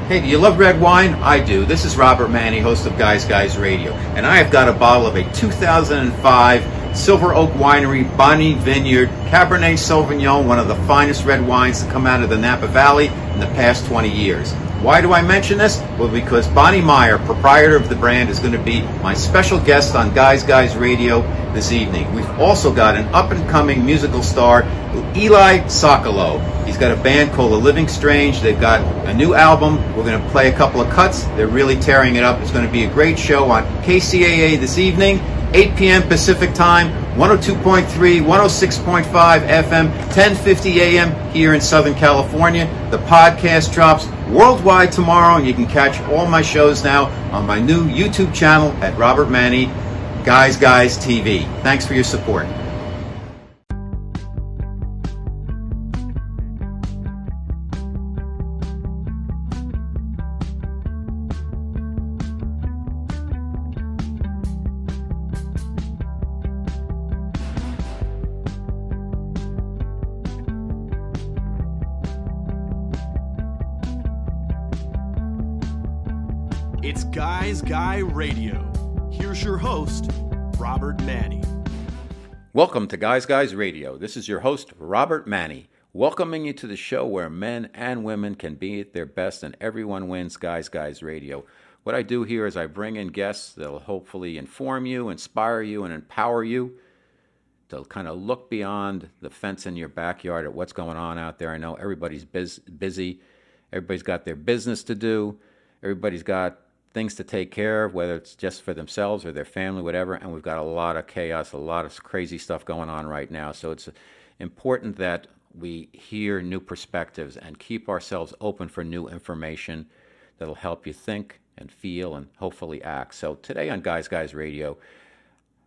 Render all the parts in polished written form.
Hey, do you love red wine? I do. This is Robert Manni, host of Guys Radio, and I have got a bottle of a 2005 Silver Oak Winery Bonny Vineyard Cabernet Sauvignon, one of the finest red wines to come out of the Napa Valley in the past 20 years. Why do I mention this? Well, because Bonny Meyer, proprietor of the brand, is going to be my special guest on Guys Radio this evening. We've also got an up-and-coming musical star, Eli Sokolow. He's got a band called The Living Strange. They've got a new album. We're going to play a couple of cuts. They're really tearing it up. It's going to be a great show on KCAA this evening, 8 p.m. Pacific Time, 102.3, 106.5 FM, 1050 AM here in Southern California. The podcast drops worldwide tomorrow, and you can catch all my shows now on my new YouTube channel at Robert Manni, Guys TV. Thanks for your support. It's Guy Radio. Here's your host, Robert Manni. Welcome to Guys Radio. This is your host, Robert Manni, welcoming you to the show where men and women can be at their best and everyone wins. Guys Radio. What I do here is I bring in guests that'll hopefully inform you, inspire you, and empower you to kind of look beyond the fence in your backyard at what's going on out there. I know everybody's busy. Everybody's got their business to do. Everybody's got things to take care of, whether it's just for themselves or their family, whatever, and we've got a lot of chaos, a lot of crazy stuff going on right now. So it's important that we hear new perspectives and keep ourselves open for new information that'll help you think and feel and hopefully act. So today on Guys Radio,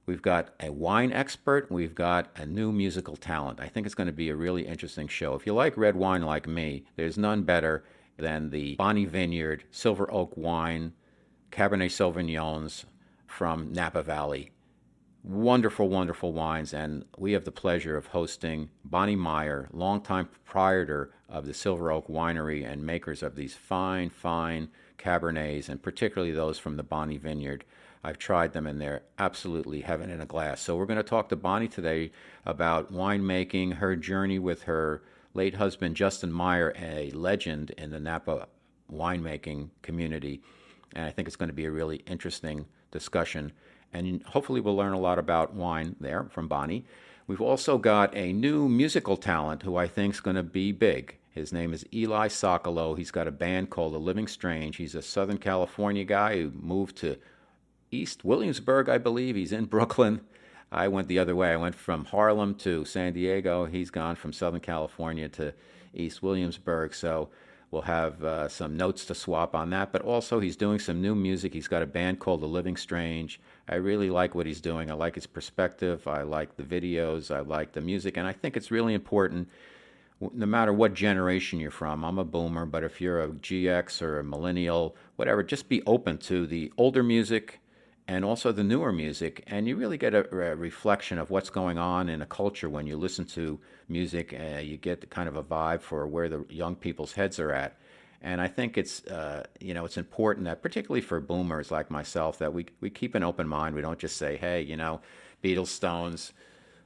we've got a wine expert, we've got a new musical talent. I think it's going to be a really interesting show. If you like red wine like me, there's none better than the Bonny Vineyard Silver Oak Wine Cabernet Sauvignons from Napa Valley. Wonderful, wonderful wines, and we have the pleasure of hosting Bonny Meyer, longtime proprietor of the Silver Oak Winery and makers of these fine Cabernets, and particularly those from the Bonny Vineyard. I've tried them, and they're absolutely heaven in a glass. So we're going to talk to Bonny today about winemaking, her journey with her late husband, Justin Meyer, a legend in the Napa winemaking community. And I think it's going to be a really interesting discussion. And hopefully we'll learn a lot about wine there from Bonny. We've also got a new musical talent who I think is going to be big. His name is Eli Sokolow. He's got a band called The Living Strange. He's a Southern California guy who moved to East Williamsburg, I believe. He's in Brooklyn. I went the other way. I went from Harlem to San Diego. He's gone from Southern California to East Williamsburg. So we'll have some notes to swap on that. But also he's doing some new music. He's got a band called The Living Strange. I really like what he's doing. I like his perspective. I like the videos. I like the music. And I think it's really important, no matter what generation you're from. I'm a boomer, but if you're a GX or a millennial, whatever, just be open to the older music and also the newer music, and you really get a reflection of what's going on in a culture when you listen to music. You get kind of a vibe for where the young people's heads are at. And I think it's it's important that, particularly for boomers like myself, that we keep an open mind. We don't just say, hey, Beatles, Stones,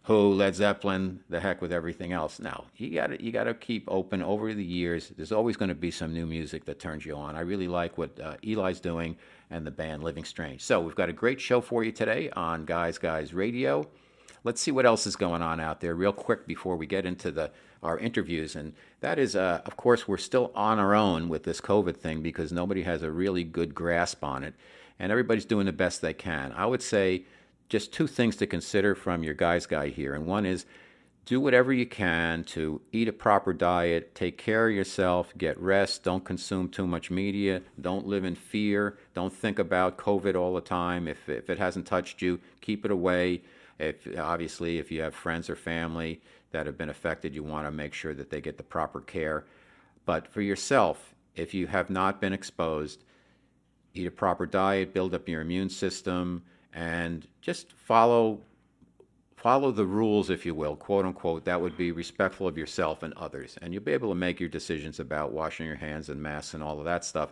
Who, Led Zeppelin, the heck with everything else. No, you got to keep open. Over the years, there's always going to be some new music that turns you on. I really like what Eli's doing and the band Living Strange. So we've got a great show for you today on Guys Radio. Let's see what else is going on out there real quick before we get into our interviews. And that is, of course, we're still on our own with this COVID thing because nobody has a really good grasp on it. And everybody's doing the best they can. I would say just two things to consider from your Guy here. And one is, do whatever you can to eat a proper diet, take care of yourself, get rest, don't consume too much media, don't live in fear, don't think about COVID all the time. If it hasn't touched you, keep it away. If you have friends or family that have been affected, you want to make sure that they get the proper care. But for yourself, if you have not been exposed, eat a proper diet, build up your immune system, and just follow follow the rules, if you will, quote unquote. That would be respectful of yourself and others. And you'll be able to make your decisions about washing your hands and masks and all of that stuff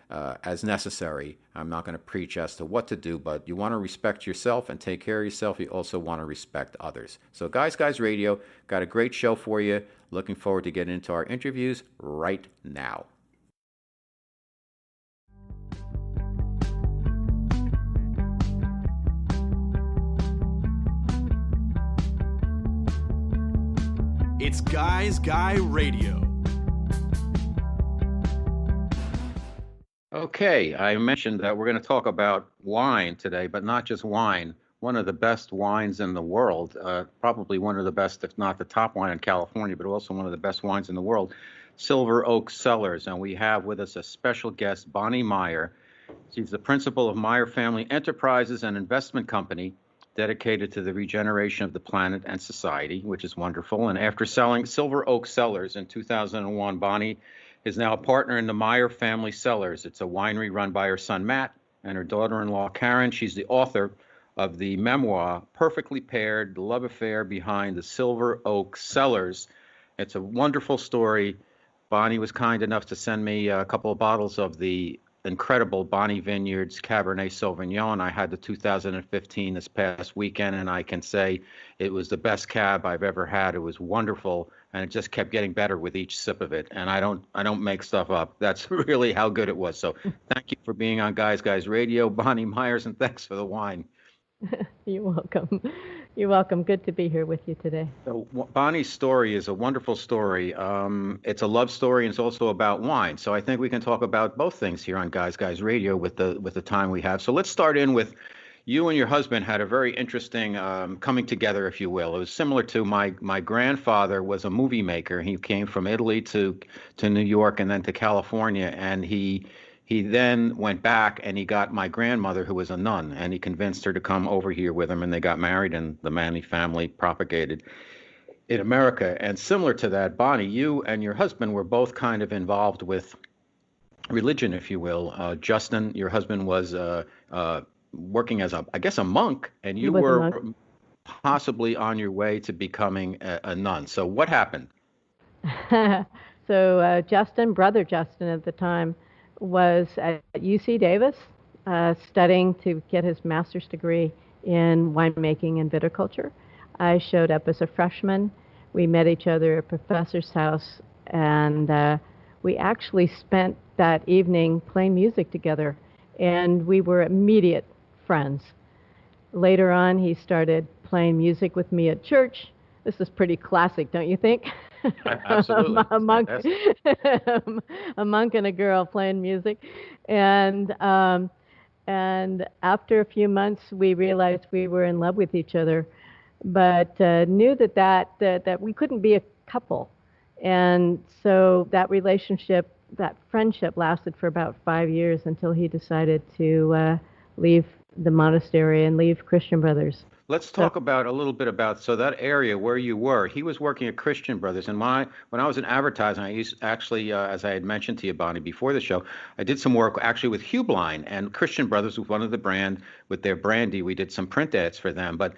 as necessary. I'm not going to preach as to what to do, but you want to respect yourself and take care of yourself. You also want to respect others. So Guys Radio, got a great show for you. Looking forward to getting into our interviews right now. It's Guy Radio. Okay, I mentioned that we're going to talk about wine today, but not just wine. One of the best wines in the world, probably one of the best, if not the top wine in California, but also one of the best wines in the world, Silver Oak Cellars. And we have with us a special guest, Bonny Meyer. She's the principal of Meyer Family Enterprises, an investment company dedicated to the regeneration of the planet and society, which is wonderful. And after selling Silver Oak Cellars in 2001, Bonny is now a partner in the Meyer Family Cellars. It's a winery run by her son, Matt, and her daughter-in-law, Karen. She's the author of the memoir, Perfectly Paired, The Love Affair Behind the Silver Oak Cellars. It's a wonderful story. Bonny was kind enough to send me a couple of bottles of the incredible Bonny Vineyards Cabernet Sauvignon. I had the 2015 this past weekend, and I can say it was the best cab I've ever had. It was wonderful, and it just kept getting better with each sip of it. And I don't make stuff up. That's really how good it was. So thank you for being on Guys Radio, Bonny Myers, and thanks for the wine. You're welcome. You're welcome. Good to be here with you today. So Bonny's story is a wonderful story. It's a love story, and it's also about wine. So I think we can talk about both things here on Guys Radio with the time we have. So let's start in with you and your husband had a very interesting coming together, if you will. It was similar to my grandfather was a movie maker. He came from Italy to New York and then to California, and he then went back and he got my grandmother, who was a nun, and he convinced her to come over here with him, and they got married, and the Manni family propagated in America. And similar to that, Bonny, you and your husband were both kind of involved with religion, if you will. Justin, your husband, was working as a monk, and you were possibly on your way to becoming a nun. So what happened? So Brother Justin at the time, was at UC Davis studying to get his master's degree in winemaking and viticulture. I showed up as a freshman. We met each other at a professor's house, and we actually spent that evening playing music together, and we were immediate friends. Later on, he started playing music with me at church. This is pretty classic, don't you think? Absolutely. a monk and a girl playing music. And after a few months, we realized we were in love with each other, but knew that we couldn't be a couple. And so that relationship, that friendship lasted for about 5 years until he decided to leave the monastery and leave Christian Brothers. Let's talk about a little bit about that area where you were. He was working at Christian Brothers, and when I was in advertising, I used actually, as I had mentioned to you, Bonny, before the show, I did some work actually with Hubline, and Christian Brothers was one of the brand with their brandy. We did some print ads for them, but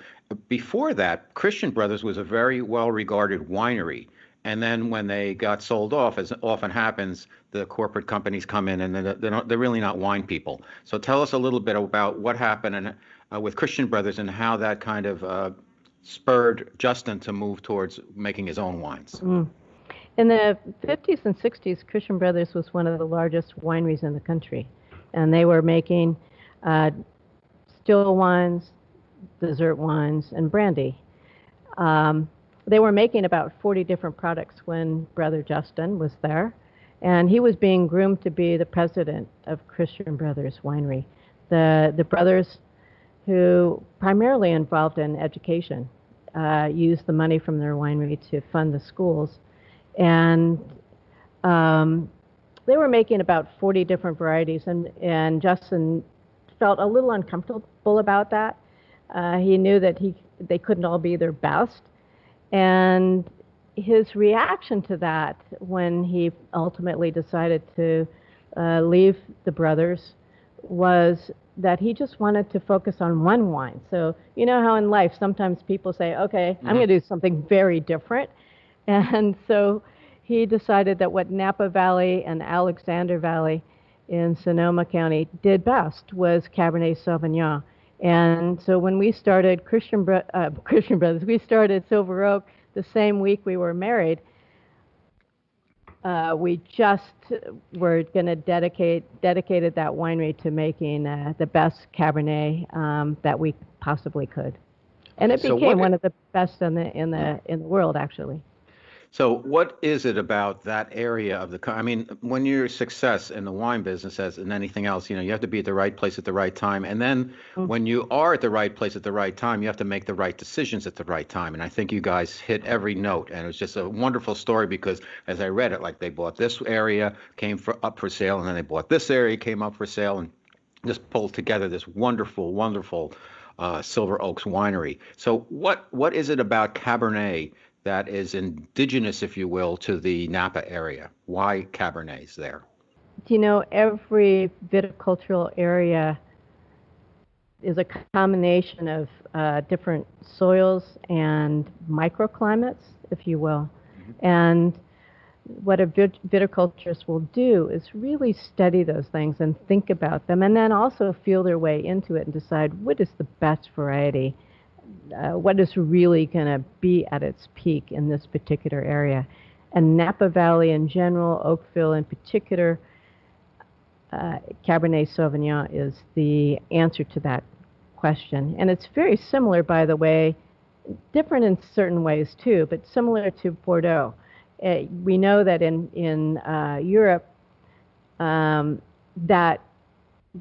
before that, Christian Brothers was a very well-regarded winery. And then when they got sold off, as often happens, the corporate companies come in and they're really not wine people. So tell us a little bit about what happened and with Christian Brothers and how that kind of spurred Justin to move towards making his own wines. In the 50s and 60s, Christian Brothers was one of the largest wineries in the country. And they were making still wines, dessert wines, and brandy. They were making about 40 different products when Brother Justin was there, and he was being groomed to be the president of Christian Brothers Winery. The brothers, who primarily involved in education, used the money from their winery to fund the schools, and they were making about 40 different varieties, and Justin felt a little uncomfortable about that. He knew that they couldn't all be their best. And his reaction to that, when he ultimately decided to leave the brothers, was that he just wanted to focus on one wine. So you know how in life sometimes people say, okay, I'm going to do something very different. And so he decided that what Napa Valley and Alexander Valley in Sonoma County did best was Cabernet Sauvignon. And so when we started Christian Brothers, we started Silver Oak the same week we were married. We just were going to dedicated that winery to making the best Cabernet that we possibly could, and it became one of the best in the world, actually. So what is it about that area of I mean, when you're a success in the wine business as in anything else, you have to be at the right place at the right time. And then when you are at the right place at the right time, you have to make the right decisions at the right time. And I think you guys hit every note. And it was just a wonderful story because as I read it, like they bought this area, up for sale, and then they bought this area, came up for sale, and just pulled together this wonderful, wonderful Silver Oaks winery. So what is it about Cabernet that is indigenous, if you will, to the Napa area? Why Cabernets there? Every viticultural area is a combination of different soils and microclimates, if you will. And what a viticulturist will do is really study those things and think about them, and then also feel their way into it and decide what is the best variety, what is really going to be at its peak in this particular area. And Napa Valley in general, Oakville in particular, Cabernet Sauvignon is the answer to that question. And it's very similar, by the way, different in certain ways too, but similar to Bordeaux. We know that in Europe that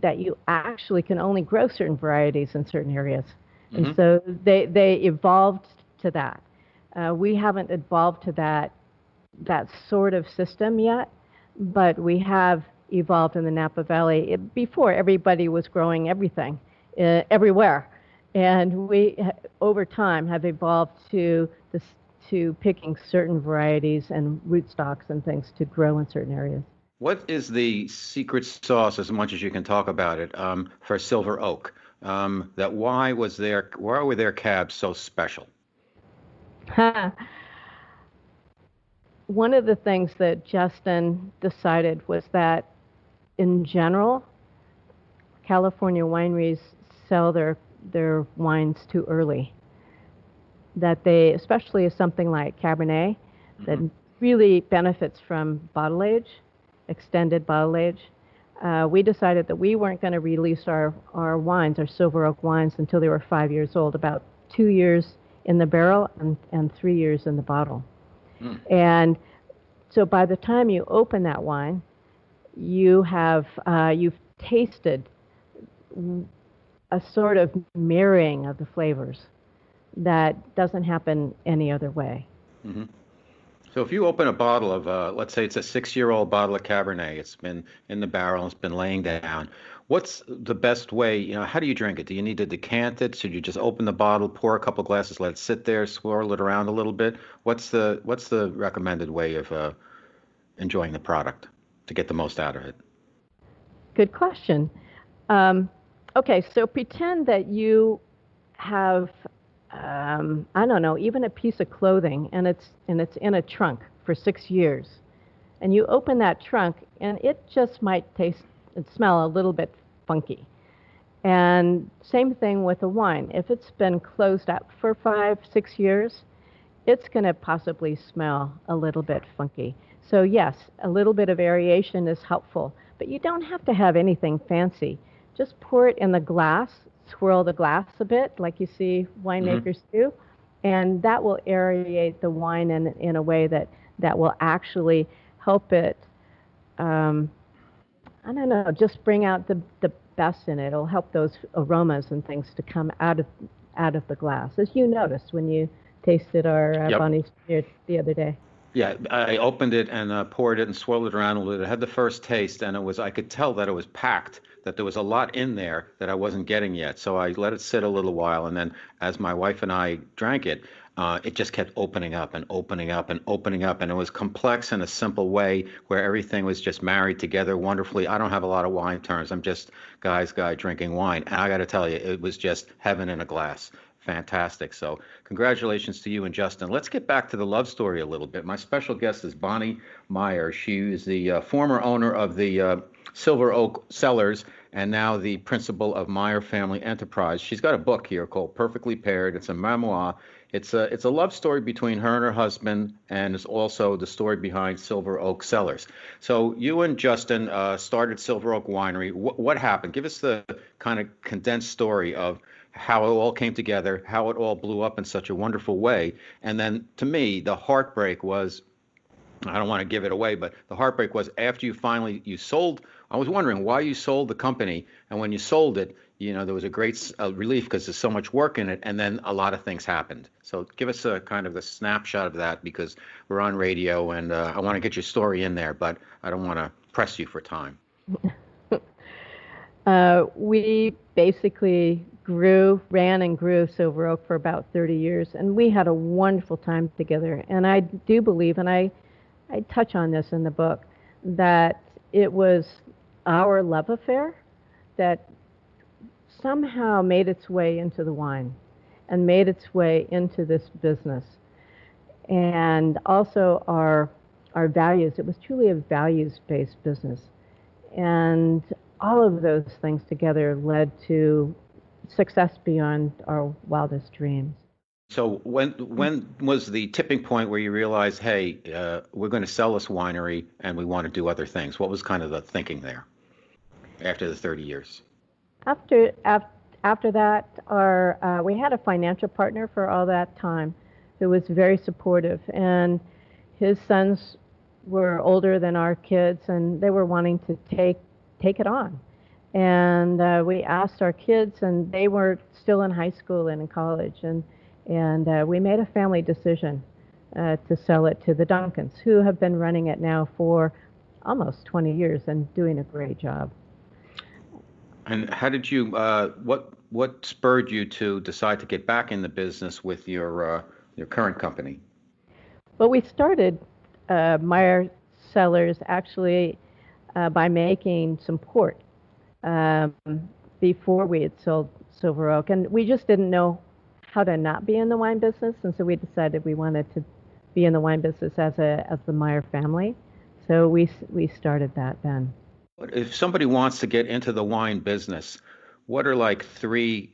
you actually can only grow certain varieties in certain areas. And so they evolved to that. We haven't evolved to that sort of system yet, but we have evolved in the Napa Valley. Before, everybody was growing everything, everywhere. And we, over time, have evolved to picking certain varieties and rootstocks and things to grow in certain areas. What is the secret sauce, as much as you can talk about it, for Silver Oak? Why were their cabs so special? One of the things that Justin decided was that, in general, California wineries sell their wines too early. That they, especially something like Cabernet, that really benefits from bottle age, extended bottle age. We decided that we weren't going to release our wines, our Silver Oak wines, until they were 5 years old, about 2 years in the barrel and 3 years in the bottle. And so by the time you open that wine, you've tasted a sort of marrying of the flavors that doesn't happen any other way. So if you open a bottle of, let's say it's a 6-year-old bottle of Cabernet, it's been in the barrel, it's been laying down. What's the best way, how do you drink it? Do you need to decant it? Should you just open the bottle, pour a couple glasses, let it sit there, swirl it around a little bit? What's the recommended way of enjoying the product to get the most out of it? Good question. Okay, so pretend that you have I don't know, even a piece of clothing, and it's in a trunk for 6 years, and you open that trunk, and it just might taste and smell a little bit funky. And same thing with a wine. If it's been closed up for 5-6 years, it's going to possibly smell a little bit funky. So yes, a little bit of variation is helpful, but you don't have to have anything fancy. Just pour it in the glass. Swirl the glass a bit, like you see winemakers do, and that will aerate the wine in a way that will actually help it, I don't know, just bring out the best in it. It'll help those aromas and things to come out of the glass, as you noticed when you tasted our Bonny Meyer the other day. Yeah, I opened it and poured it and swirled it around a little bit. I had the first taste, and I could tell that it was packed, that there was a lot in there that I wasn't getting yet. So I let it sit a little while, and then as my wife and I drank it, it just kept opening up and opening up and opening up. And it was complex in a simple way where everything was just married together wonderfully. I don't have a lot of wine terms. I'm just guy drinking wine. And I got to tell you, it was just heaven in a glass. Fantastic. So congratulations to you and Justin. Let's get back to the love story a little bit. My special guest is Bonny Meyer. She is the former owner of the Silver Oak Cellars and now the principal of Meyer Family Enterprise. She's got a book here called Perfectly Paired. It's a memoir. It's a love story between her and her husband, and it's also the story behind Silver Oak Cellars. So you and Justin started Silver Oak Winery. What happened? Give us the kind of condensed story of how it all came together, how it all blew up in such a wonderful way. And then to me, the heartbreak was, I don't want to give it away, but the heartbreak was after you sold. I was wondering why you sold the company, and when you sold it, there was a great relief because there's so much work in it, and then a lot of things happened. So give us a kind of a snapshot of that, because we're on radio, and I want to get your story in there, but I don't want to press you for time. We basically ran and grew Silver Oak for about 30 years, and we had a wonderful time together. And I do believe, and I touch on this in the book, that it was our love affair that somehow made its way into the wine and made its way into this business. And also our values. It was truly a values-based business. And all of those things together led to success beyond our wildest dreams. So when was the tipping point where you realized, hey, we're going to sell this winery and we want to do other things? What was kind of the thinking there after the 30 years? After that, we had a financial partner for all that time who was very supportive, and his sons were older than our kids, and they were wanting to take it on. And we asked our kids, and they were still in high school and in college, and we made a family decision to sell it to the Duncans, who have been running it now for almost 20 years and doing a great job. And how did you, what spurred you to decide to get back in the business with your current company? Well, we started Meyer Cellars actually by making some port before we had sold Silver Oak. And we just didn't know how to not be in the wine business, and so we decided we wanted to be in the wine business as the Meyer family. So we started that then. If somebody wants to get into the wine business, what are like 3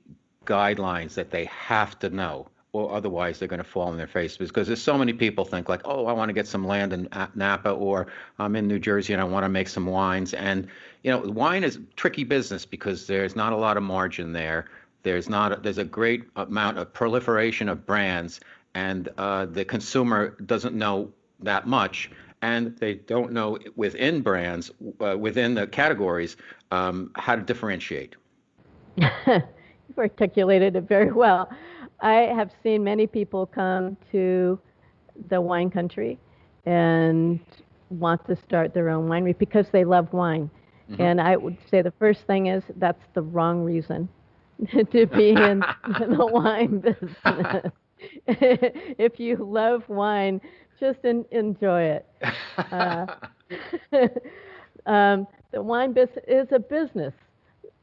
guidelines that they have to know, or otherwise they're going to fall on their face? Because there's so many people think like, oh, I want to get some land in Napa, or I'm in New Jersey and I want to make some wines. And wine is tricky business because there's not a lot of margin there. There's a great amount of proliferation of brands, and the consumer doesn't know that much, and they don't know within brands, within the categories, how to differentiate. You've articulated it very well. I have seen many people come to the wine country and want to start their own winery because they love wine. Mm-hmm. And I would say the first thing is that's the wrong reason to be in the wine business. If you love wine, just enjoy it. The wine business is a business.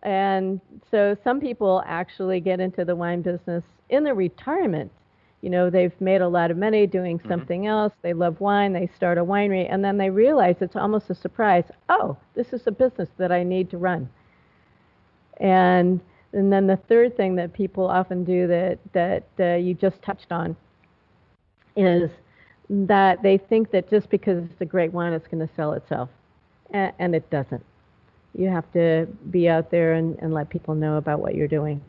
And so some people actually get into the wine business in their retirement. They've made a lot of money doing something else. They love wine. They start a winery. And then they realize it's almost a surprise. Oh, this is a business that I need to run. And then the third thing that people often do that you just touched on is that they think that just because it's a great wine, it's going to sell itself. And it doesn't. You have to be out there and let people know about what you're doing.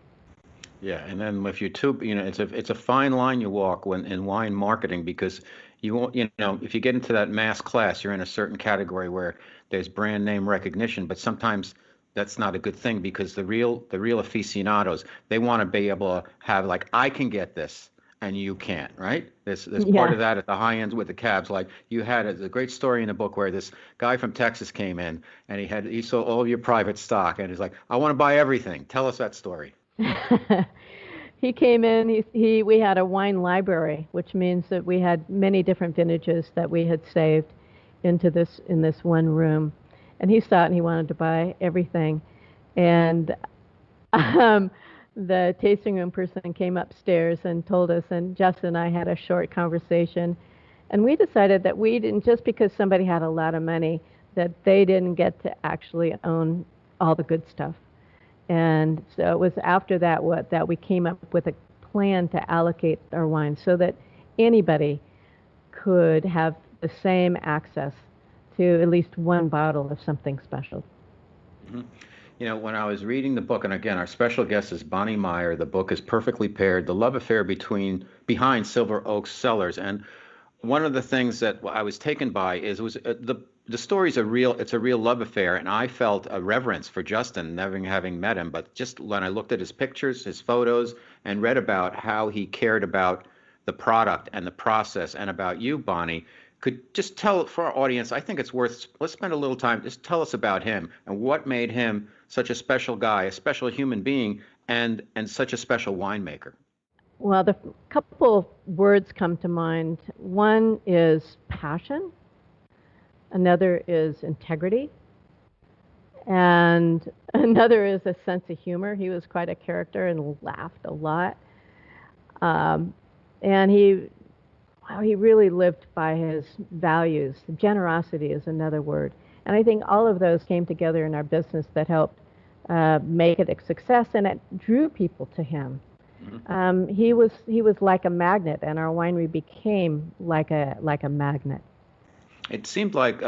Yeah, and then if you're it's a fine line you walk when in wine marketing, because you won't, if you get into that mass class, you're in a certain category where there's brand name recognition, but sometimes that's not a good thing, because the real aficionados, they want to be able to have like, I can get this and you can't, right? There's part of that at the high end with the cabs. Like you had a great story in the book where this guy from Texas came in and he saw all of your private stock and he's like, I want to buy everything. Tell us that story. he came in. We had a wine library, which means that we had many different vintages that we had saved in this one room. And he saw it and he wanted to buy everything. And um, the tasting room person came upstairs and told us, and Justin and I had a short conversation. And we decided that we didn't, just because somebody had a lot of money, that they didn't get to actually own all the good stuff. And so it was after that we came up with a plan to allocate our wine so that anybody could have the same access to at least one bottle of something special. Mm-hmm. You know, when I was reading the book, and again, our special guest is Bonny Meyer. The book is Perfectly Paired: The Love Affair Behind Silver Oak Cellars. And one of the things that I was taken by is the story's it's a real love affair, and I felt a reverence for Justin, never having met him, but just when I looked at his pictures, his photos, and read about how he cared about the product and the process, and about you, Bonny, could just tell for our audience, I think it's worth, let's spend a little time, just tell us about him and what made him such a special guy, a special human being, and such a special winemaker. Well, the couple words come to mind. One is passion. Another is integrity. And another is a sense of humor. He was quite a character and laughed a lot. And he really lived by his values. Generosity is another word. And I think all of those came together in our business that helped make it a success, and it drew people to him. Mm-hmm. He was like a magnet, and our winery became like a magnet. It seemed like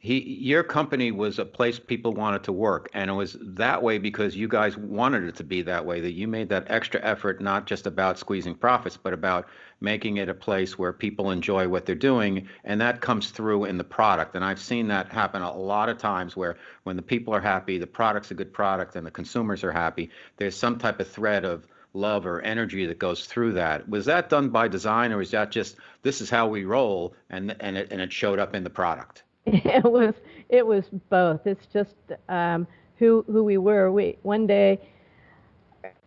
your company was a place people wanted to work, and it was that way because you guys wanted it to be that way, that you made that extra effort, not just about squeezing profits, but about making it a place where people enjoy what they're doing, and that comes through in the product. And I've seen that happen a lot of times where when the people are happy, the product's a good product, and the consumers are happy, there's some type of thread of love or energy that goes through that. Was that done by design, or was that just, this is how we roll, and it showed up in the product? It was both. It's just who we were. One day,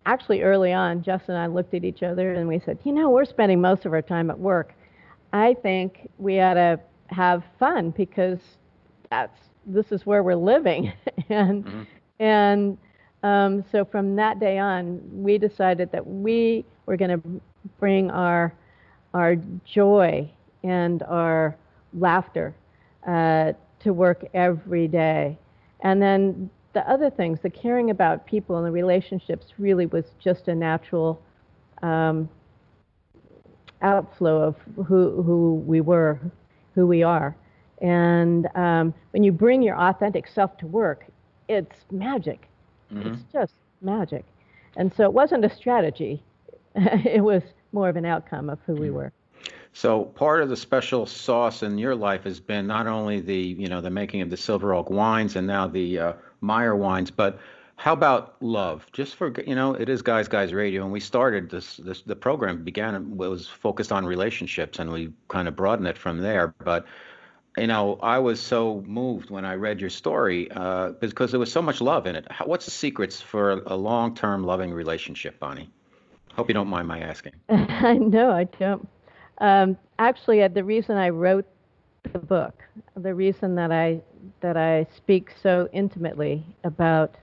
actually early on, Justin and I looked at each other and we said, we're spending most of our time at work. I think we ought to have fun because this is where we're living. And so from that day on, we decided that we were going to bring our joy and our laughter to work every day. And then the other things, the caring about people and the relationships, really was just a natural outflow of who we were, who we are. And when you bring your authentic self to work, it's magic. Mm-hmm. It's just magic. And so it wasn't a strategy. It was more of an outcome of who we were. So part of the special sauce in your life has been not only the making of the Silver Oak wines and now the Meyer wines, but how about love? Just for, it is Guys Radio, and we started the program was focused on relationships, and we kind of broadened it from there. But, I was so moved when I read your story because there was so much love in it. What's the secrets for a long-term loving relationship, Bonny? Hope you don't mind my asking. No, I don't. Actually, the reason I wrote the book, the reason that I speak so intimately about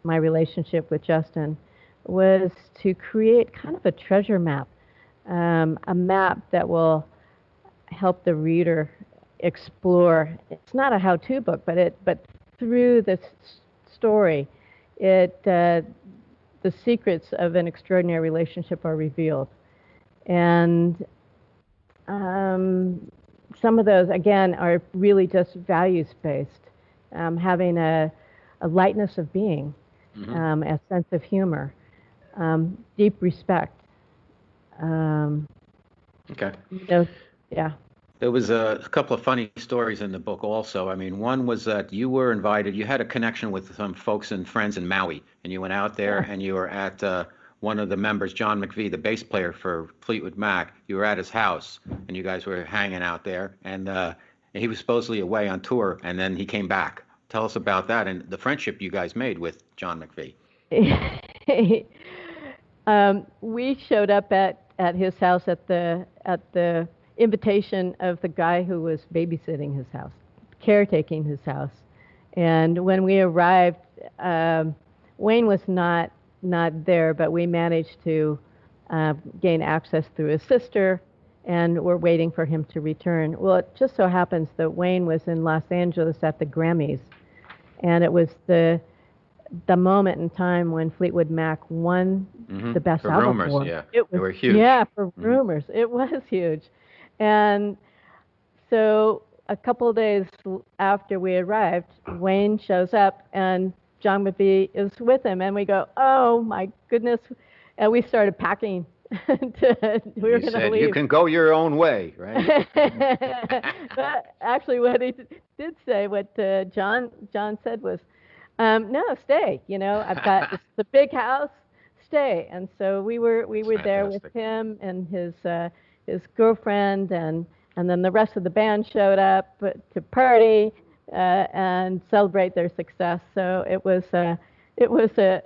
my relationship with Justin, was to create kind of a treasure map, a map that will help the reader explore. It's not a how-to book, but through this story, the secrets of an extraordinary relationship are revealed, and some of those, again, are really just values-based, having a lightness of being, mm-hmm. A sense of humor, deep respect. Okay. Yeah. There was a couple of funny stories in the book also. I mean, one was that you were invited, you had a connection with some folks and friends in Maui, and you went out there and you were at one of the members, John McVie, the bass player for Fleetwood Mac. You were at his house, and you guys were hanging out there, and he was supposedly away on tour, and then he came back. Tell us about that and the friendship you guys made with John McVie. We showed up at his house at the invitation of the guy who was babysitting his house, caretaking his house. And when we arrived, Wayne was not there, but we managed to gain access through his sister, and we're waiting for him to return. Well, it just so happens that Wayne was in Los Angeles at the Grammys, and it was the moment in time when Fleetwood Mac won the Best For Album Rumors, award. yeah. It was, they were huge. Yeah, for Rumors. It was huge. And so a couple of days after we arrived, Wayne shows up, and John McVie is with him, and we go, oh, my goodness. And we started packing. We were going to leave. You can go your own way, right? But actually, what he did say, what John said was, no, stay. I've got it's a big house. Stay. And so we were there with him and his girlfriend, and then the rest of the band showed up to party and celebrate their success. So it was an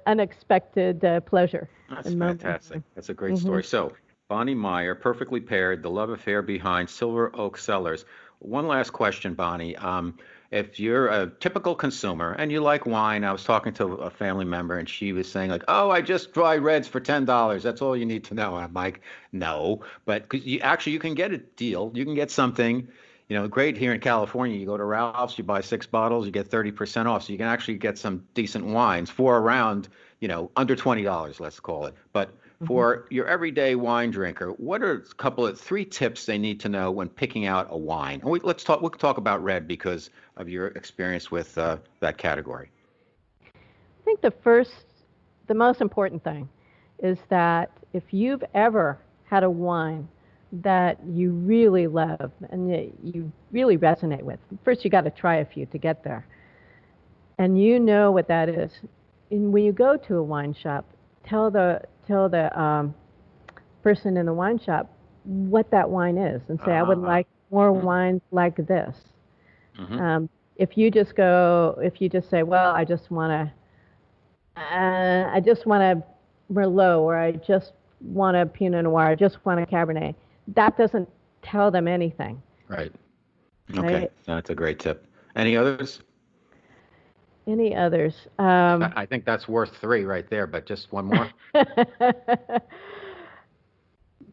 unexpected pleasure. That's fantastic. That's a great story. So, Bonny Meyer, perfectly paired, the love affair behind Silver Oak Cellars. One last question, Bonnie. If you're a typical consumer and you like wine, I was talking to a family member and she was saying like, oh, I just dry reds for $10. That's all you need to know. And I'm like, no, but cause you can get a deal. You can get something, great here in California. You go to Ralph's, you buy 6 bottles, you get 30% off. So you can actually get some decent wines for around, under $20, let's call it. But for your everyday wine drinker, what are three tips they need to know when picking out a wine? And we'll talk about red because of your experience with that category. I think the most important thing is that if you've ever had a wine that you really love and you really resonate with, first you got to try a few to get there. And you know what that is. And when you go to a wine shop, tell the person in the wine shop what that wine is and say, I would like more wines like this. If you just say, well, I just want a Merlot, or I just want a Pinot Noir, I just want a Cabernet, that doesn't tell them anything. Right. Okay. That's a great tip. Any others? Any others? I think that's worth 3 right there, but just one more.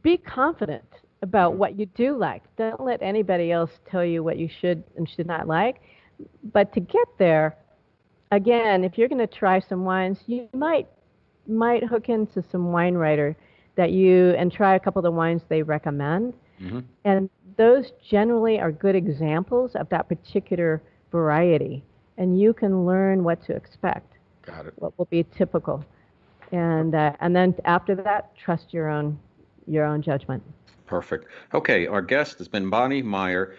Be confident about what you do like. Don't let anybody else tell you what you should and should not like. But to get there, again, if you're going to try some wines, you might hook into some wine writer and try a couple of the wines they recommend. And those generally are good examples of that particular variety. And you can learn what to expect. Got it. What will be typical, and then after that, trust your own judgment. Perfect. Okay, our guest has been Bonny Meyer,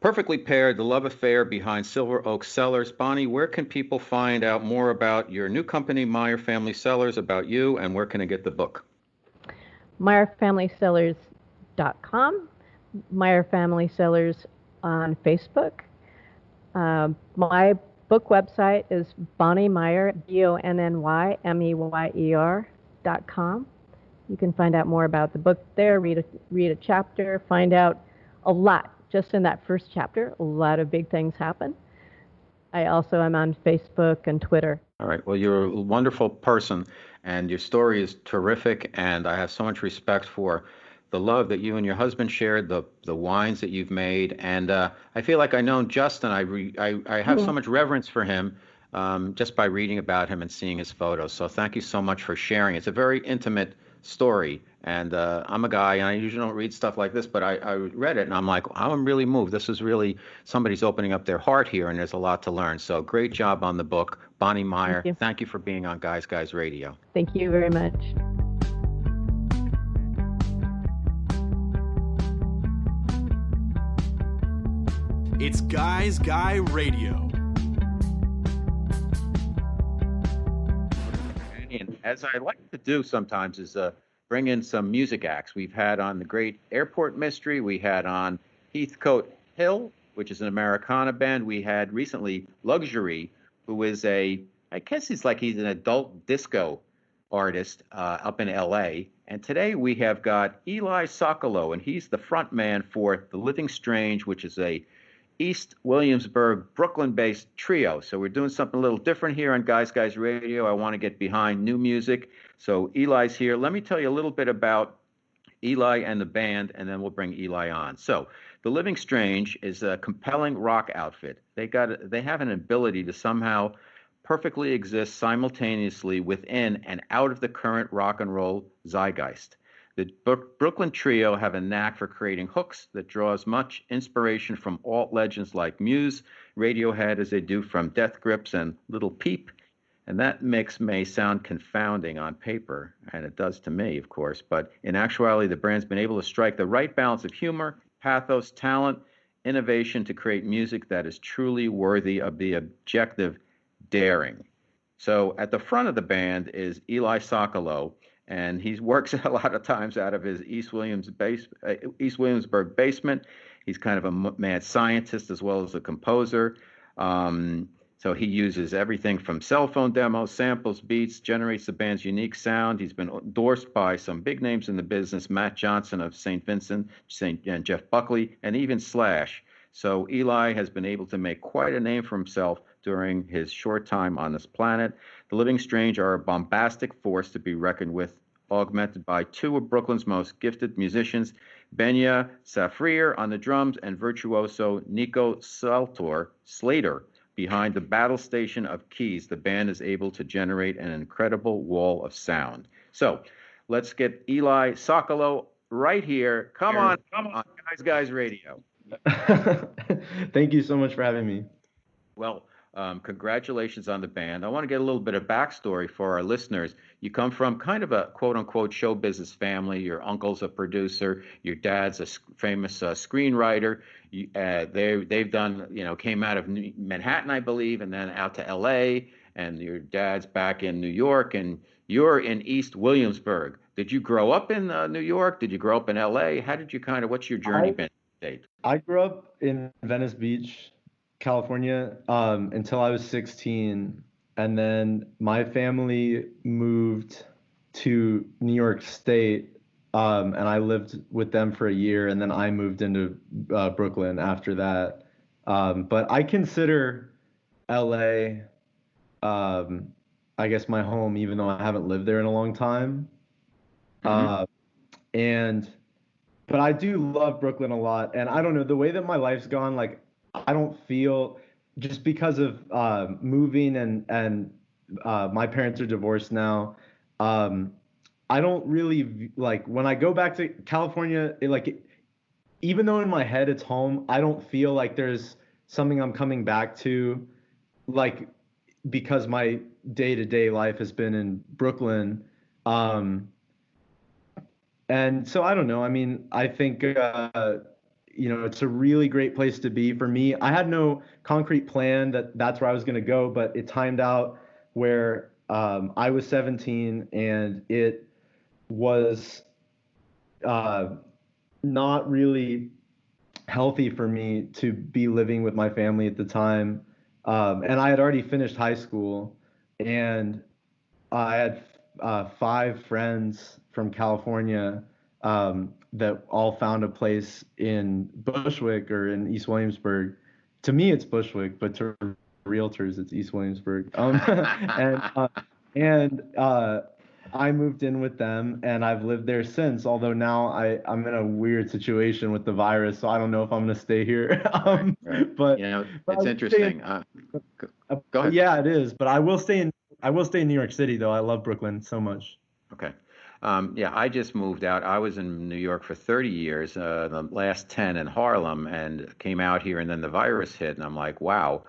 perfectly paired, the love affair behind Silver Oak Cellars. Bonnie, where can people find out more about your new company, Meyer Family Cellars, about you, and where can I get the book? MeyerFamilyCellars.com, Meyer Family Cellars on Facebook. My book website is Bonny Meyer, BonnyMeyer.com. You can find out more about the book there, read a chapter, find out a lot. Just in that first chapter, a lot of big things happen. I also am on Facebook and Twitter. All right. Well, you're a wonderful person, and your story is terrific, and I have so much respect for the love that you and your husband shared, the wines that you've made, and I feel like I know Justin. I have so much reverence for him just by reading about him and seeing his photos. So thank you so much for sharing. It's a very intimate story, and I'm a guy, and I usually don't read stuff like this, but I read it, and I'm like, I'm really moved. This is really somebody's opening up their heart here, and there's a lot to learn. So great job on the book, Bonny Meyer. Thank you for being on Guys Radio. Thank you very much. It's Guys Guy Radio. And as I like to do sometimes is bring in some music acts. We've had on the Great Airport Mystery. We had on Heathcote Hill, which is an Americana band. We had recently Luxury, who is I guess he's an adult disco artist up in LA. And today we have got Eli Sokolow, and he's the front man for The Living Strange, which is a East Williamsburg, Brooklyn-based trio. So we're doing something a little different here on Guys Radio. I want to get behind new music. So Eli's here. Let me tell you a little bit about Eli and the band, and then we'll bring Eli on. So The Living Strange is a compelling rock outfit. They have an ability to somehow perfectly exist simultaneously within and out of the current rock and roll zeitgeist. The Brooklyn trio have a knack for creating hooks that draws much inspiration from alt legends like Muse, Radiohead, as they do from Death Grips and Little Peep. And that mix may sound confounding on paper, and it does to me, of course, but in actuality, the band's been able to strike the right balance of humor, pathos, talent, innovation to create music that is truly worthy of the objective daring. So at the front of the band is Eli Sokolow, and he works a lot of times out of his East Williamsburg basement. He's kind of a mad scientist as well as a composer. So he uses everything from cell phone demos, samples, beats, generates the band's unique sound. He's been endorsed by some big names in the business, Matt Johnson of St. Vincent, and Jeff Buckley, and even Slash. So Eli has been able to make quite a name for himself during his short time on this planet. The Living Strange are a bombastic force to be reckoned with, augmented by two of Brooklyn's most gifted musicians, Benya Safrir on the drums and virtuoso Nico Slater behind the battle station of keys. The band is able to generate an incredible wall of sound. So let's get Eli Sokolow right here. Come on, Guys Radio. Thank you so much for having me. Well, congratulations on the band. I want to get a little bit of backstory for our listeners. You come from kind of a quote-unquote show business family. Your uncle's a producer. Your dad's a famous screenwriter. They've done, came out of Manhattan, I believe, and then out to L.A., and your dad's back in New York, and you're in East Williamsburg. Did you grow up in New York? Did you grow up in L.A.? How did you what's your journey been to date? I grew up in Venice Beach, California, until I was 16, and then my family moved to New York State, and I lived with them for a year, and then I moved into Brooklyn after that. But I consider LA, I guess, my home, even though I haven't lived there in a long time. But I do love Brooklyn a lot, and I don't know, the way that my life's gone, like, I don't feel, just because of moving and my parents are divorced now, I don't really, like, when I go back to California, even though in my head it's home, I don't feel like there's something I'm coming back to, like, because my day-to-day life has been in Brooklyn. And so I don't know. I mean, I think it's a really great place to be for me. I had no concrete plan that's where I was going to go, but it timed out where I was 17 and it was not really healthy for me to be living with my family at the time. And I had already finished high school, and I had 5 friends from California that all found a place in Bushwick or in East Williamsburg. To me, it's Bushwick, but to realtors, it's East Williamsburg. And I moved in with them, and I've lived there since. Although now I'm in a weird situation with the virus, so I don't know if I'm going to stay here. Right. But it's interesting. Go ahead. Yeah, it is. But I will stay in New York City, though. I love Brooklyn so much. Okay. I just moved out. I was in New York for 30 years, the last 10 in Harlem, and came out here, and then the virus hit, and I'm like, wow.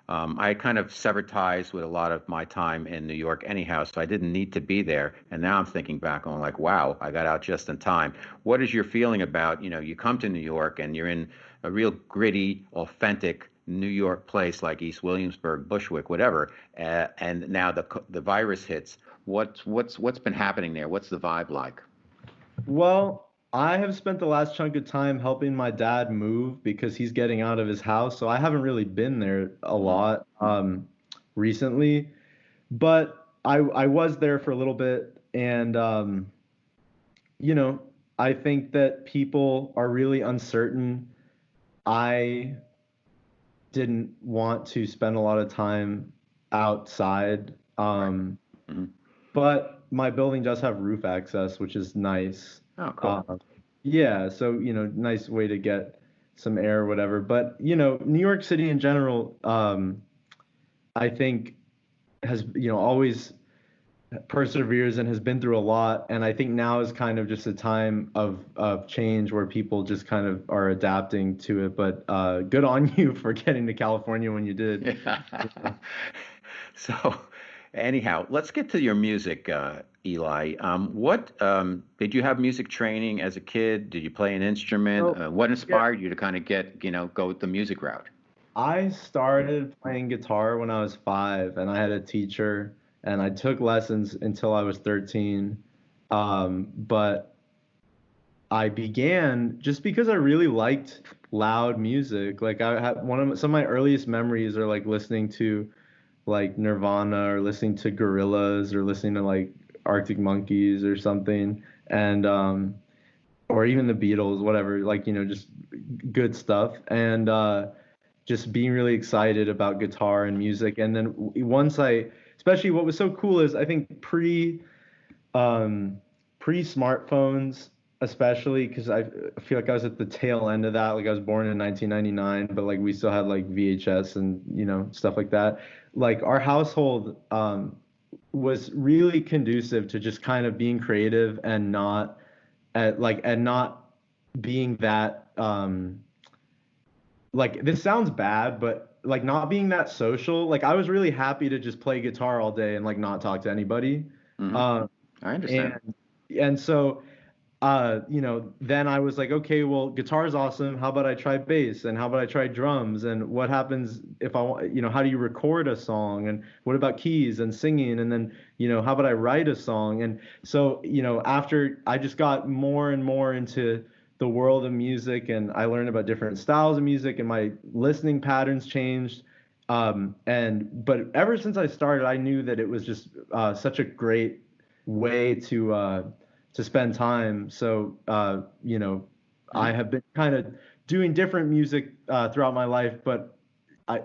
I kind of severed ties with a lot of my time in New York anyhow, so I didn't need to be there. And now I'm thinking back on, like, wow, I got out just in time. What is your feeling about, you come to New York and you're in a real gritty, authentic New York place like East Williamsburg, Bushwick, whatever, and now the virus hits. What's been happening there? What's the vibe like? Well, I have spent the last chunk of time helping my dad move because he's getting out of his house, so I haven't really been there a lot recently. But I was there for a little bit And you know, I think that people are really uncertain. I didn't want to spend a lot of time outside. Mhm. But my building does have roof access, which is nice. Oh, cool. Yeah, so nice way to get some air or whatever. But New York City in general, I think has always perseveres and has been through a lot. And I think now is kind of just a time of change where people just kind of are adapting to it. But good on you for getting to California when you did. Yeah. So, anyhow, let's get to your music, Eli. What did you have music training as a kid? Did you play an instrument? So, What yeah, inspired you to kind of go with the music route? I started playing guitar when I was 5, and I had a teacher, and I took lessons until I was 13. But I began just because I really liked loud music. Like I had some of my earliest memories are like listening to like Nirvana or listening to Gorillaz or listening to like Arctic Monkeys or something, and or even the Beatles, whatever, like just good stuff. And just being really excited about guitar and music. And then once especially what was so cool is I think pre smartphones, especially because I feel like I was at the tail end of that. Like I was born in 1999, but like we still had like VHS and stuff like that. Like our household was really conducive to just kind of being creative and not being that like this sounds bad, but like not being that social. Like I was really happy to just play guitar all day and like not talk to anybody. Hmm. Uh, I understand. and so then I was like, okay, well, guitar's awesome. How about I try bass? And how about I try drums? And what happens if I want, how do you record a song? And what about keys and singing? And then, how about I write a song? And so, after I just got more and more into the world of music and I learned about different styles of music and my listening patterns changed. But ever since I started, I knew that it was just such a great way to spend time. So, I have been kind of doing different music throughout my life, but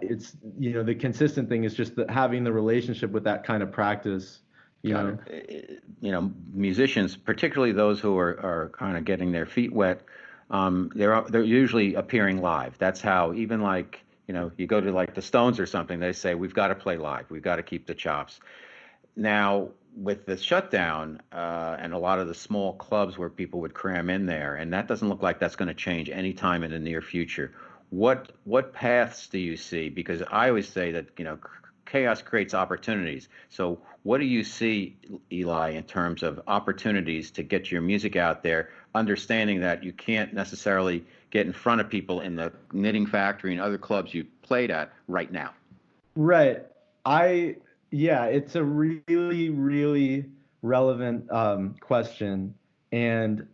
it's, the consistent thing is just having the relationship with that kind of practice, you Got know. it. Musicians, particularly those who are kind of getting their feet wet, they're usually appearing live. That's how even like you go to like the Stones or something, they say we've got to play live. We've got to keep the chops. Now with the shutdown and a lot of the small clubs where people would cram in there, and that doesn't look like that's going to change anytime in the near future. What paths do you see? Because I always say that chaos creates opportunities. So what do you see, Eli, in terms of opportunities to get your music out there, understanding that you can't necessarily get in front of people in the Knitting Factory and other clubs you played at right now? Right. Yeah, it's a really, really relevant question. And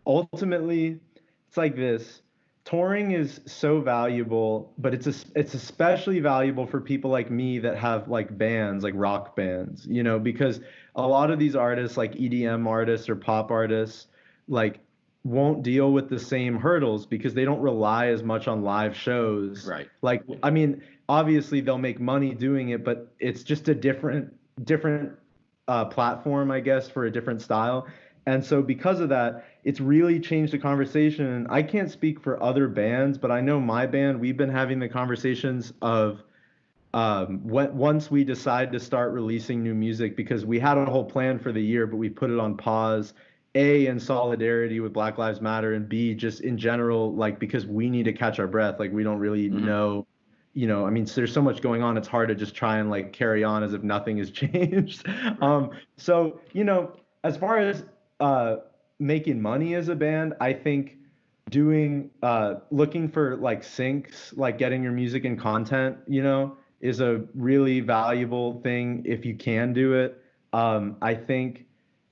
ultimately, it's like this. Touring is so valuable, but it's especially valuable for people like me that have like bands, like rock bands, because a lot of these artists, like EDM artists or pop artists, like won't deal with the same hurdles because they don't rely as much on live shows. Right. Like, I mean, obviously they'll make money doing it, but it's just a different platform, I guess, for a different style. And so because of that, it's really changed the conversation. And I can't speak for other bands, but I know my band, we've been having the conversations of once we decide to start releasing new music, because we had a whole plan for the year, but we put it on pause. A, in solidarity with Black Lives Matter, and B, just in general, like because we need to catch our breath. Like we don't really know, I mean, so there's so much going on. It's hard to just try and like carry on as if nothing has changed. So, as far as making money as a band, I think looking for like syncs, like getting your music and content, is a really valuable thing if you can do it. I think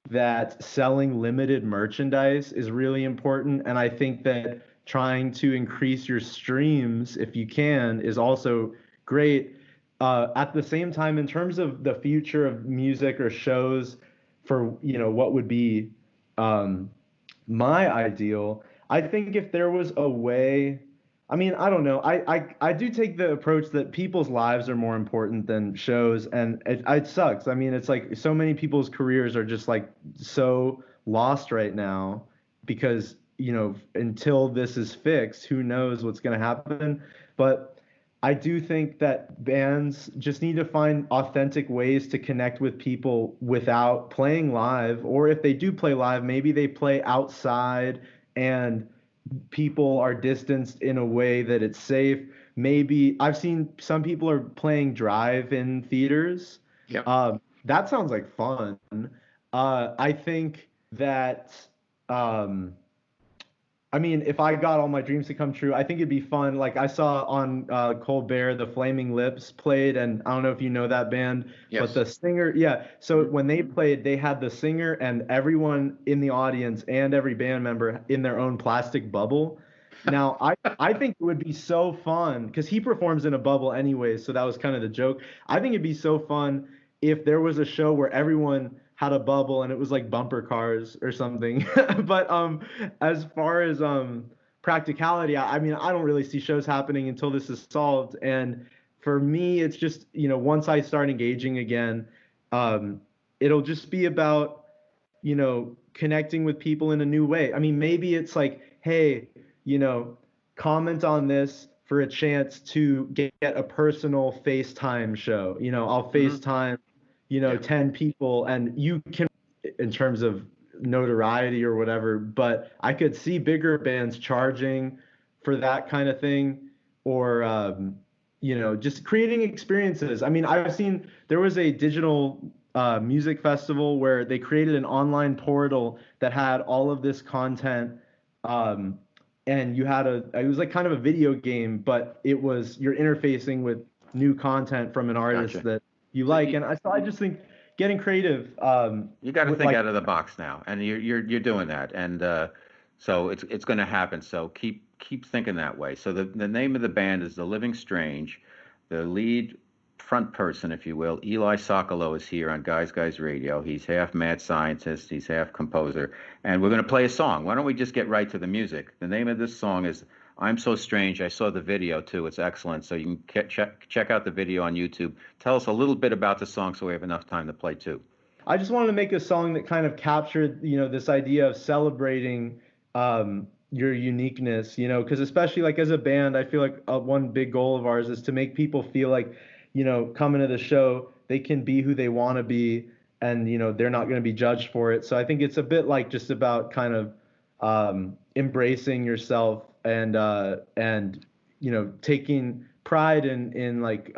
that selling limited merchandise is really important. And I think that trying to increase your streams, if you can, is also great. At the same time, in terms of the future of music or shows, for what would be my ideal. I think if there was a way, I mean, I don't know. I do take the approach that people's lives are more important than shows, and it sucks. I mean, it's like so many people's careers are just like so lost right now because, until this is fixed, who knows what's going to happen. But I do think that bands just need to find authentic ways to connect with people without playing live, or if they do play live, maybe they play outside and people are distanced in a way that it's safe. Maybe I've seen some people are playing drive-in theaters. Yep. That sounds like fun. I think that I mean, if I got all my dreams to come true, I think it'd be fun. Like I saw on Colbert, the Flaming Lips played, and I don't know if you know that band, Yes. but the singer, yeah. So when they played, they had the singer and everyone in the audience and every band member in their own plastic bubble. Now, I think it would be so fun because he performs in a bubble anyway, so that was kind of the joke. I think it'd be so fun if there was a show where everyone had a bubble and it was like bumper cars or something. But as far as practicality, I mean, I don't really see shows happening until this is solved. And for me, it's just, once I start engaging again, it'll just be about, connecting with people in a new way. I mean, maybe it's like, hey, comment on this for a chance to get a personal FaceTime show. I'll FaceTime 10 people, and you can, in terms of notoriety or whatever, but I could see bigger bands charging for that kind of thing, or just creating experiences. I mean, I've seen there was a digital music festival where they created an online portal that had all of this content, and you had it was like kind of a video game, but you're interfacing with new content from an artist Gotcha. that you like. And I just think getting creative. You got to with, think like, out of the box now, and you're doing that, and so it's going to happen. So keep thinking that way. So the name of the band is The Living Strange. The lead front person, if you will, Eli Sokolow, is here on Guys Radio. He's half mad scientist, he's half composer, and we're going to play a song. Why don't we just get right to the music? The name of this song is I'm So Strange. I saw the video too. It's excellent. So you can check out the video on YouTube. Tell us a little bit about the song so we have enough time to play too. I just wanted to make a song that kind of captured, this idea of celebrating your uniqueness, because especially like as a band, I feel like one big goal of ours is to make people feel like, coming to the show, they can be who they want to be, and, they're not going to be judged for it. So I think it's a bit like just about kind of embracing yourself and taking pride in like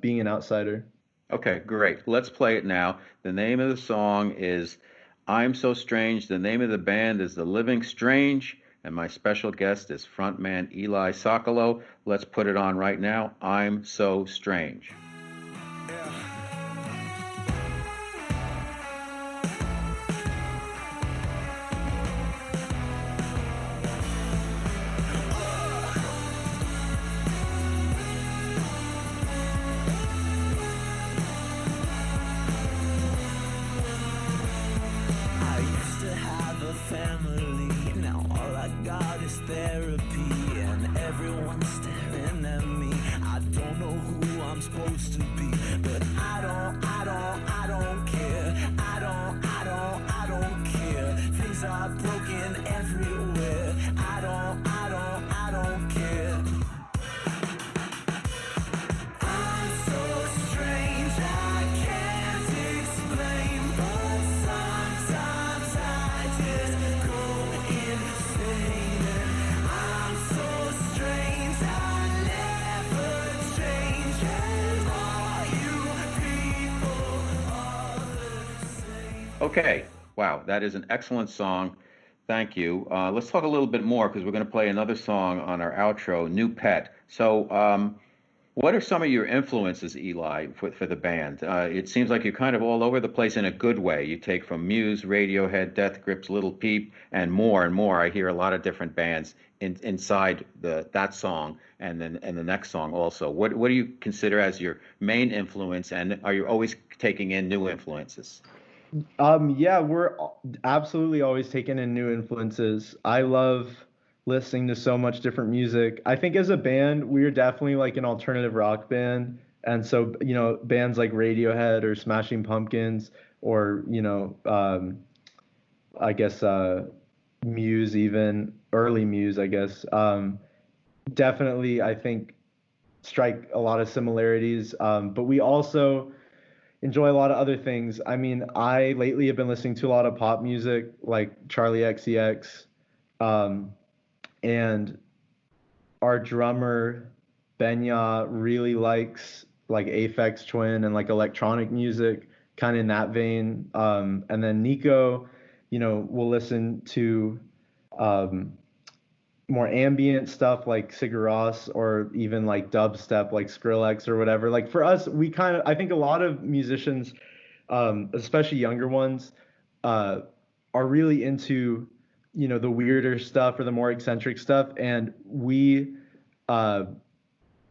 being an outsider. Okay, great. Let's play it now. The name of the song is I'm So Strange. The name of the band is The Living Strange, and my special guest is frontman Eli Sokolow. Let's put it on right now. I'm So Strange. Supposed to be, but I don't care. I don't care. Things are broken everywhere. I don't care. I'm so strange, I can't explain, but sometimes I just go insane. And I'm so strange, I never change. Okay. Wow, that is an excellent song. Thank you. Let's talk a little bit more because we're going to play another song on our outro, New Pet. So, what are some of your influences, Eli, for the band? It seems like you're kind of all over the place in a good way. You take from Muse, Radiohead, Death Grips, Little Peep, and more and more. I hear a lot of different bands inside that song and then the next song also. What do you consider as your main influence, and are you always taking in new influences? Yeah, we're absolutely always taking in new influences. I love listening to so much different music. I think as a band, we're definitely like an alternative rock band. And so, bands like Radiohead or Smashing Pumpkins or, I guess Muse, even early Muse, I guess, definitely, I think, strike a lot of similarities. But we also enjoy a lot of other things. I mean, I lately have been listening to a lot of pop music, like Charlie XCX, um, and our drummer Benya really likes like Aphex Twin and like electronic music, kind of in that vein. And then Nico, will listen to um, more ambient stuff like Sigur Rós or even like dubstep like Skrillex or whatever. Like for us, I think a lot of musicians, especially younger ones, uh, are really into, the weirder stuff or the more eccentric stuff. And uh,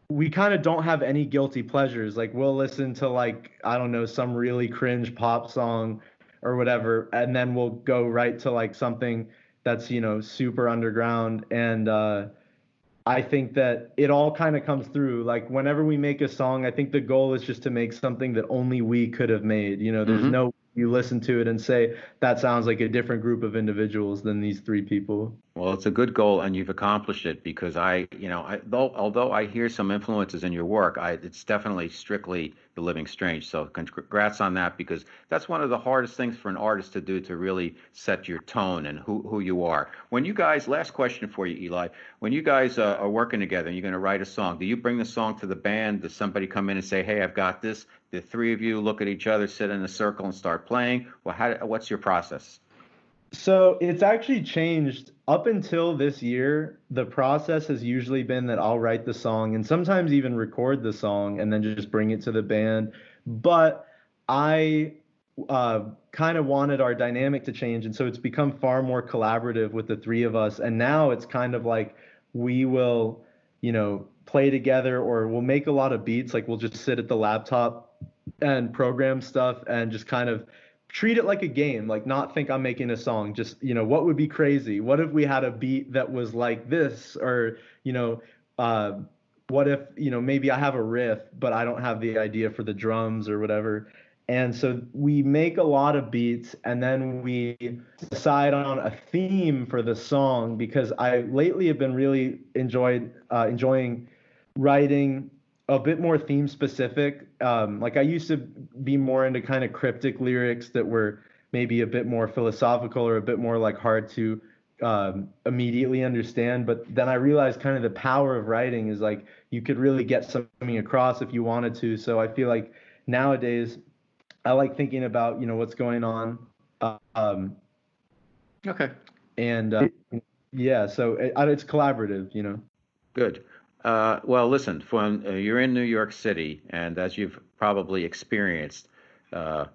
we kind of don't have any guilty pleasures. Like we'll listen to like, I don't know, some really cringe pop song or whatever, and then we'll go right to like something that's, super underground. And I think that it all kind of comes through. Like whenever we make a song, I think the goal is just to make something that only we could have made. There's Hmm. no you listen to it and say that sounds like a different group of individuals than these three people. Well, it's a good goal, and you've accomplished it because although I hear some influences in your work, it's definitely strictly the living strange. So, congrats on that because that's one of the hardest things for an artist to do to really set your tone and who you are. When you guys, last question for you, Eli, when you guys are working together and you're going to write a song, do you bring the song to the band? Does somebody come in and say, "Hey, I've got this"? The three of you look at each other, sit in a circle, and start playing. Well, what's your process? So it's actually changed up until this year. The process has usually been that I'll write the song and sometimes even record the song and then just bring it to the band. But I kind of wanted our dynamic to change. And so it's become far more collaborative with the three of us. And now it's kind of like we will, play together or we'll make a lot of beats. Like we'll just sit at the laptop and program stuff and just kind of treat it like a game, like not think I'm making a song. Just, what would be crazy? What if we had a beat that was like this? Or, uh, what if, maybe I have a riff, but I don't have the idea for the drums or whatever. And so we make a lot of beats and then we decide on a theme for the song because I lately have been really enjoying writing a bit more theme specific. Like I used to be more into kind of cryptic lyrics that were maybe a bit more philosophical or a bit more like hard to immediately understand. But then I realized kind of the power of writing is like you could really get something across if you wanted to. So I feel like nowadays I like thinking about, what's going on. Um, Okay. and yeah, so it's collaborative. Good. Well, listen, you're in New York City, and as you've probably experienced, uh,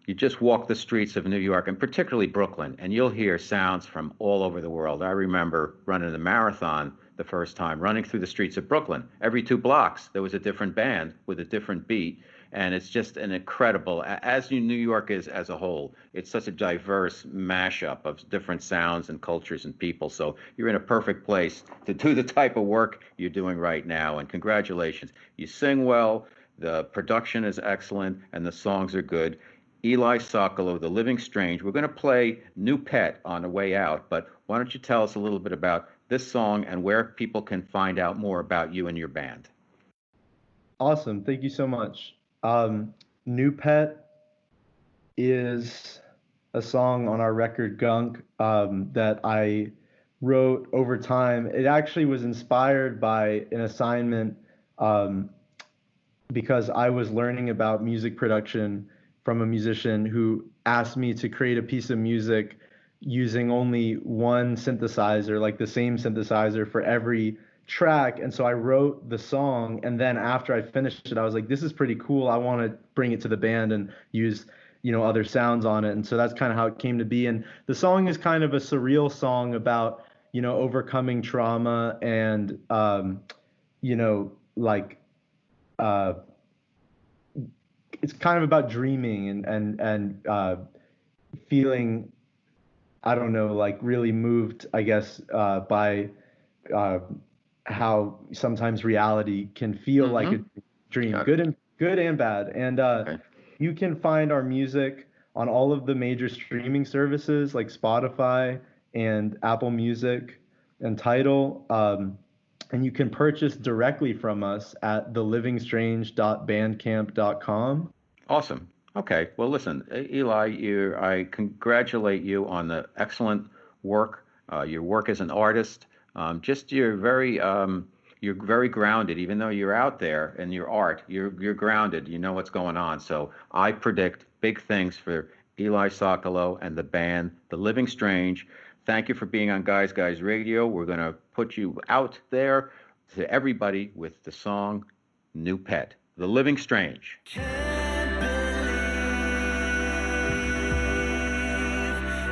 you just walk the streets of New York, and particularly Brooklyn, and you'll hear sounds from all over the world. I remember running the marathon the first time, running through the streets of Brooklyn. Every 2 blocks, there was a different band with a different beat, and it's just an incredible, New York is as a whole, it's such a diverse mashup of different sounds and cultures and people. So you're in a perfect place to do the type of work you're doing right now. And congratulations. You sing well, the production is excellent, and the songs are good. Eli Sokolow, The Living Strange. We're going to play New Pet on the way out, but why don't you tell us a little bit about this song and where people can find out more about you and your band? Awesome. Thank you so much. New Pet is a song on our record Gunk that I wrote over time. It actually was inspired by an assignment um, because I was learning about music production from a musician who asked me to create a piece of music using only one synthesizer, like the same synthesizer for every track. And so I wrote the song. And then after I finished it, I was like, this is pretty cool. I want to bring it to the band and use, other sounds on it. And so that's kind of how it came to be. And the song is kind of a surreal song about, overcoming trauma and, like, uh, it's kind of about dreaming and feeling, I don't know, like really moved, I guess, by uh, how sometimes reality can feel like a dream, Got it. good and bad. And Okay. you can find our music on all of the major streaming services like Spotify and Apple Music and Tidal. And you can purchase directly from us at thelivingstrange.bandcamp.com. Awesome. Okay. Well, listen, Eli, I congratulate you on the excellent work. Your work as an artist. Just you're very grounded. Even though you're out there in your art, you're grounded. You know what's going on. So I predict big things for Eli Sokolow and the band, The Living Strange. Thank you for being on Guys Radio. We're going to put you out there to everybody with the song New Pet, The Living Strange. Can't believe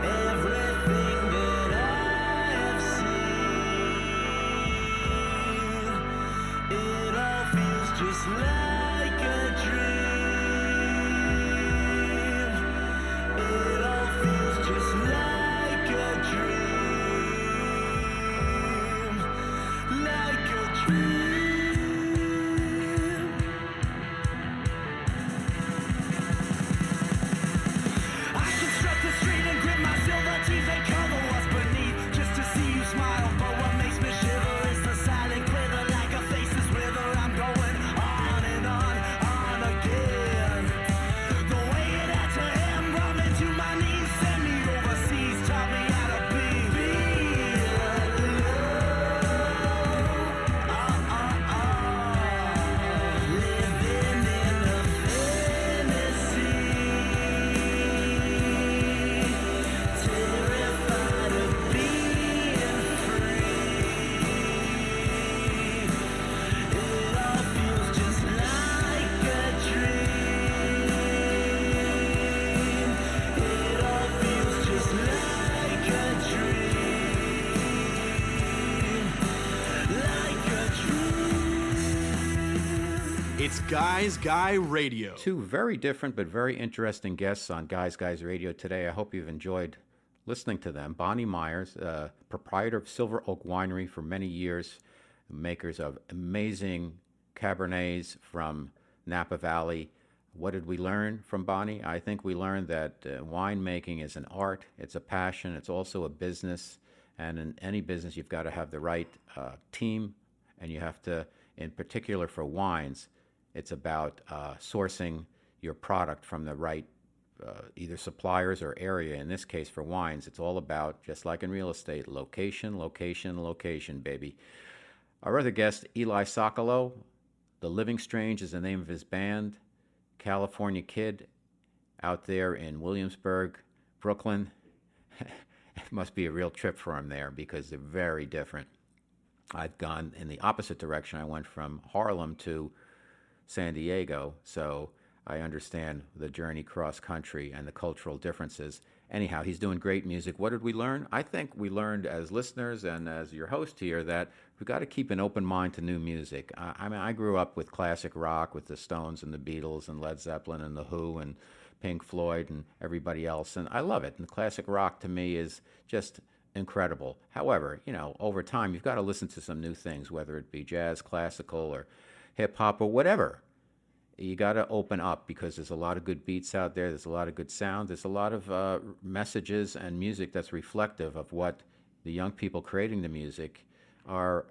everything that I have seen. It all feels just like a dream. It all feels just like a dream. Like a dream. I construct the street and grit my silver teeth and cover what's beneath just to see you smile. But what makes me shiver is the silent quiver like a faceless river. I'm going on and on again. The way it had to end brought me to my knees, sent me overseas, taught me how to be alone. Living in a fantasy. Terrified of being free. It all feels just like a dream. It all feels just like a dream. Like a dream. It's Guy Radio. Two very different but very interesting guests on Guys Radio today. I hope you've enjoyed listening to them. Bonny Meyer, proprietor of Silver Oak Winery for many years, makers of amazing Cabernets from Napa Valley. What did we learn from Bonnie? I think we learned that winemaking is an art, it's a passion, it's also a business. And in any business, you've got to have the right team, and you have to, in particular for wines, it's about sourcing your product from the right either suppliers or area. In this case, for wines, it's all about, just like in real estate, location, location, location, baby. Our other guest, Eli Sokolow, The Living Strange is the name of his band. California kid out there in Williamsburg, Brooklyn. It must be a real trip for him there because they're very different. I've gone in the opposite direction. I went from Harlem to San Diego, so I understand the journey cross country and the cultural differences. Anyhow, he's doing great music. What did we learn? I think we learned as listeners and as your host here that we've got to keep an open mind to new music. I mean, I grew up with classic rock, with the Stones and the Beatles and Led Zeppelin and the Who and Pink Floyd and everybody else, and I love it. And classic rock to me is just incredible. However, you know, over time, you've got to listen to some new things, whether it be jazz, classical, or hip-hop, or whatever. You got to open up because there's a lot of good beats out there. There's a lot of good sound. There's a lot of messages and music that's reflective of what the young people creating the music are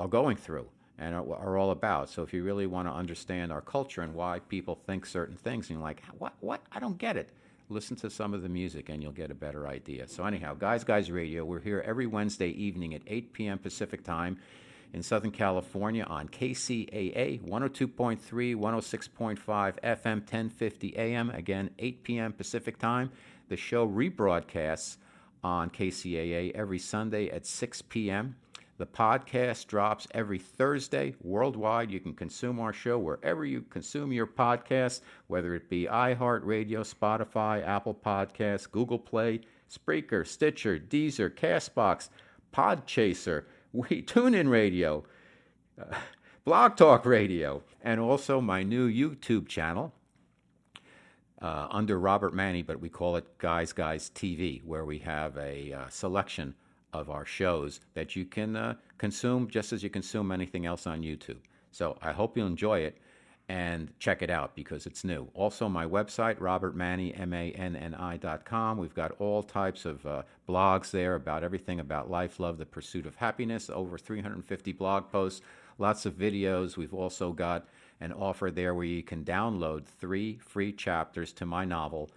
going through and are all about. So if you really want to understand our culture and why people think certain things, and you're like, what? I don't get it. Listen to some of the music and you'll get a better idea. So anyhow, Guys Radio, we're here every Wednesday evening at 8 p.m. Pacific Time in Southern California on KCAA 102.3, 106.5 FM, 1050 AM. Again, 8 p.m. Pacific Time. The show rebroadcasts on KCAA every Sunday at 6 p.m. The podcast drops every Thursday worldwide. You can consume our show wherever you consume your podcasts, whether it be iHeartRadio, Spotify, Apple Podcasts, Google Play, Spreaker, Stitcher, Deezer, Castbox, Podchaser, TuneIn Radio, Blog Talk Radio, and also my new YouTube channel. under Robert Manni, but we call it Guys Guys TV, where we have a selection of our shows that you can consume just as you consume anything else on YouTube. So I hope you'll enjoy it and check it out because it's new. Also, my website, robertmanni, manni.com. We've got all types of blogs there about everything about life, love, the pursuit of happiness, over 350 blog posts, lots of videos. We've also got an offer there where you can download 3 free chapters to my novel,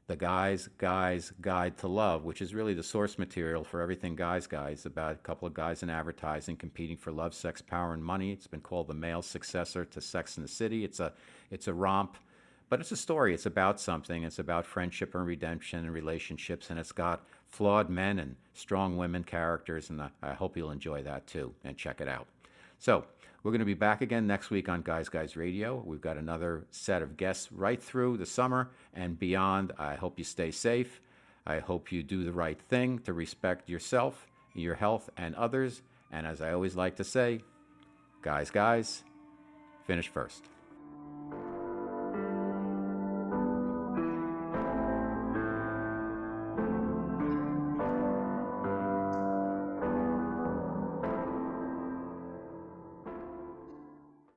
The Guys Guide to Love, which is really the source material for everything Guys Guys, about a couple of guys in advertising competing for love, sex, power, and money. It's been called the male successor to Sex and the City. It's a romp, but it's a story. It's about something. It's about friendship and redemption and relationships, and it's got flawed men and strong women characters, and I hope you'll enjoy that too, and check it out. So we're going to be back again next week on Guys Guys Radio. We've got another set of guests right through the summer and beyond. I hope you stay safe. I hope you do the right thing to respect yourself, your health, and others. And as I always like to say, guys, finish first.